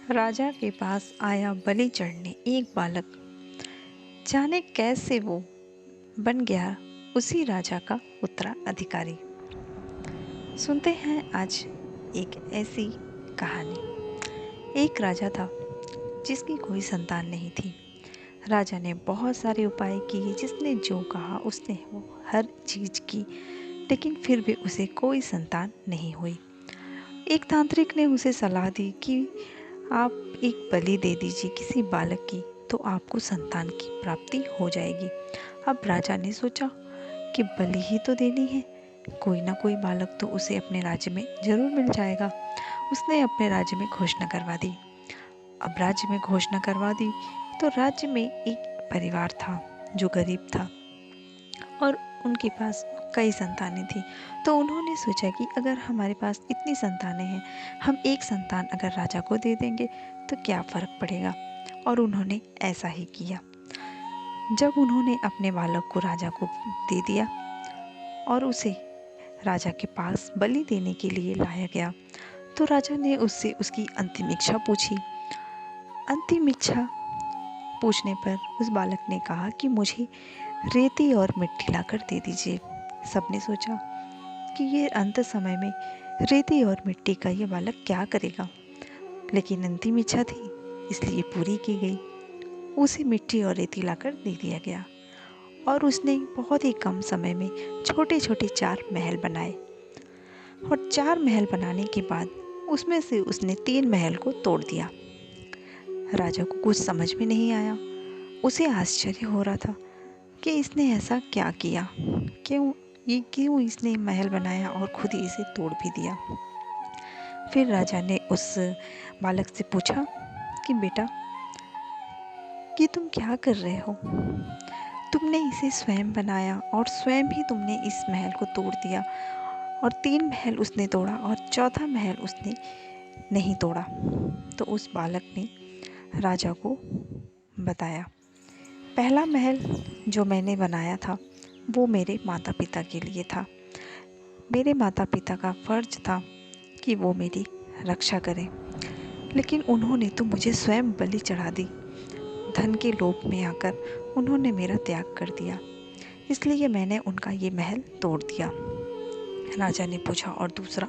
राजा के पास आया बलि चढ़ने एक बालक। जाने कैसे वो बन गया उसी राजा का उत्तराधिकारी। सुनते हैं आज एक ऐसी कहानी। एक राजा था जिसकी कोई संतान नहीं थी। राजा ने बहुत सारे उपाय किए, जिसने जो कहा उसने वो हर चीज की, लेकिन फिर भी उसे कोई संतान नहीं हुई। एक तांत्रिक ने उसे सलाह दी कि आप एक बलि दे दीजिए किसी बालक की, तो आपको संतान की प्राप्ति हो जाएगी। अब राजा ने सोचा कि बलि ही तो देनी है, कोई ना कोई बालक तो उसे अपने राज्य में जरूर मिल जाएगा। उसने अपने राज्य में घोषणा करवा दी। अब राज्य में घोषणा करवा दी तो राज्य में एक परिवार था जो गरीब था और उनके पास कई संतानें थी। तो उन्होंने सोचा कि अगर हमारे पास इतनी संतानें हैं, हम एक संतान अगर राजा को दे देंगे तो क्या फ़र्क पड़ेगा। और उन्होंने ऐसा ही किया। जब उन्होंने अपने बालक को राजा को दे दिया और उसे राजा के पास बलि देने के लिए लाया गया, तो राजा ने उससे उसकी अंतिम इच्छा पूछी। अंतिम इच्छा पूछने पर उस बालक ने कहा कि मुझे रेती और मिट्टी लाकर दे दीजिए। सबने सोचा कि ये अंत समय में रेती और मिट्टी का ये बालक क्या करेगा, लेकिन अंतिम इच्छा थी इसलिए पूरी की गई। उसे मिट्टी और रेती लाकर दे दिया गया और उसने बहुत ही कम समय में छोटे छोटे 4 महल बनाए। और 4 महल बनाने के बाद उसमें से उसने 3 महल को तोड़ दिया। राजा को कुछ समझ में नहीं आया। उसे आश्चर्य हो रहा था कि इसने ऐसा क्या किया, क्यों इसने महल बनाया और खुद ही इसे तोड़ भी दिया। फिर राजा ने उस बालक से पूछा कि बेटा, कि तुम क्या कर रहे हो? तुमने इसे स्वयं बनाया और स्वयं ही तुमने इस महल को तोड़ दिया, और 3 महल उसने तोड़ा और चौथा महल उसने नहीं तोड़ा। तो उस बालक ने राजा को बताया, पहला महल जो मैंने बनाया था वो मेरे माता पिता के लिए था। मेरे माता पिता का फर्ज था कि वो मेरी रक्षा करें, लेकिन उन्होंने तो मुझे स्वयं बलि चढ़ा दी। धन के लोभ में आकर उन्होंने मेरा त्याग कर दिया, इसलिए मैंने उनका ये महल तोड़ दिया। राजा ने पूछा, और दूसरा?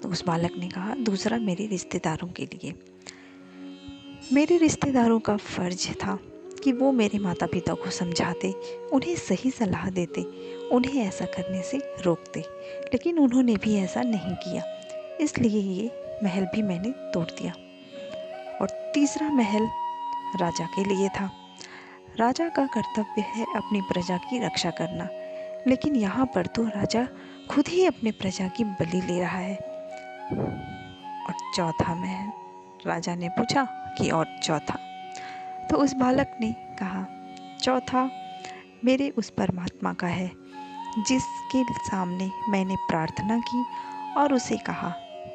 तो उस बालक ने कहा, दूसरा मेरे रिश्तेदारों के लिए। मेरे रिश्तेदारों का फर्ज था कि वो मेरे माता पिता को समझाते, उन्हें सही सलाह देते, उन्हें ऐसा करने से रोकते, लेकिन उन्होंने भी ऐसा नहीं किया, इसलिए ये महल भी मैंने तोड़ दिया। और तीसरा महल राजा के लिए था। राजा का कर्तव्य है अपनी प्रजा की रक्षा करना, लेकिन यहाँ पर तो राजा खुद ही अपने प्रजा की बलि ले रहा है। और चौथा महल? राजा ने पूछा कि और चौथा? तो उस बालक ने कहा, चौथा मेरे उस परमात्मा का है जिसके सामने मैंने प्रार्थना की और उसे कहा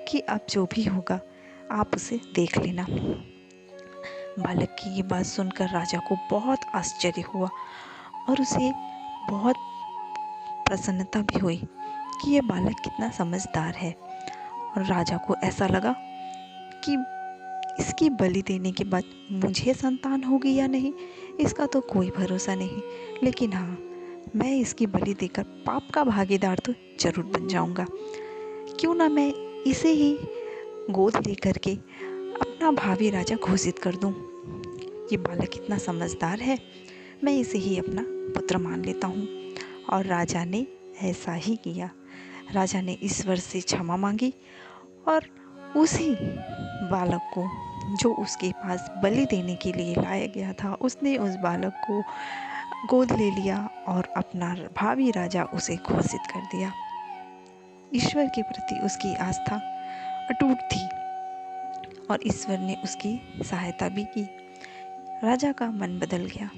कि अब जो भी होगा आप उसे देख लेना। बालक की ये बात सुनकर राजा को बहुत आश्चर्य हुआ और उसे बहुत प्रसन्नता भी हुई कि ये बालक कितना समझदार है। और राजा को ऐसा लगा कि इसकी बलि देने के बाद मुझे संतान होगी या नहीं, इसका तो कोई भरोसा नहीं, लेकिन हाँ, मैं इसकी बलि देकर पाप का भागीदार तो जरूर बन जाऊंगा। क्यों ना मैं इसे ही गोद लेकर के अपना भावी राजा घोषित कर दूं। ये बालक इतना समझदार है, मैं इसे ही अपना पुत्र मान लेता हूँ। और राजा ने ऐसा ही किया। राजा ने ईश्वर से क्षमा मांगी और उसी बालक को जो उसके पास बलि देने के लिए लाया गया था, उसने उस बालक को गोद ले लिया और अपना भावी राजा उसे घोषित कर दिया। ईश्वर के प्रति उसकी आस्था अटूट थी और ईश्वर ने उसकी सहायता भी की। राजा का मन बदल गया।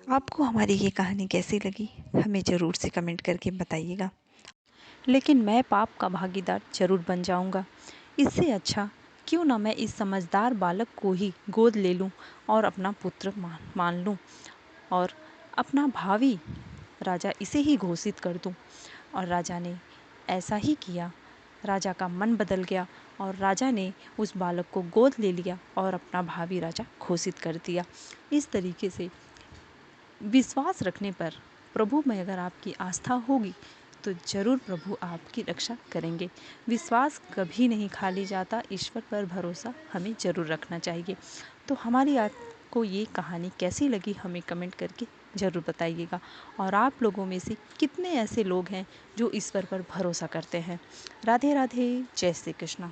आपको हमारी ये कहानी कैसी लगी, हमें ज़रूर से कमेंट करके बताइएगा। लेकिन मैं पाप का भागीदार जरूर बन जाऊंगा। इससे अच्छा क्यों ना मैं इस समझदार बालक को ही गोद ले लूं और अपना पुत्र मान लूं और अपना भावी राजा इसे ही घोषित कर दूं। और राजा ने ऐसा ही किया। राजा का मन बदल गया और राजा ने उस बालक को गोद ले लिया और अपना भावी राजा घोषित कर दिया। इस तरीके से विश्वास रखने पर प्रभु में अगर आपकी आस्था होगी तो ज़रूर प्रभु आपकी रक्षा करेंगे। विश्वास कभी नहीं खाली जाता, ईश्वर पर भरोसा हमें ज़रूर रखना चाहिए। तो हमारी आपको ये कहानी कैसी लगी हमें कमेंट करके ज़रूर बताइएगा। और आप लोगों में से कितने ऐसे लोग हैं जो ईश्वर पर भरोसा करते हैं। राधे राधे, जय श्री कृष्ण।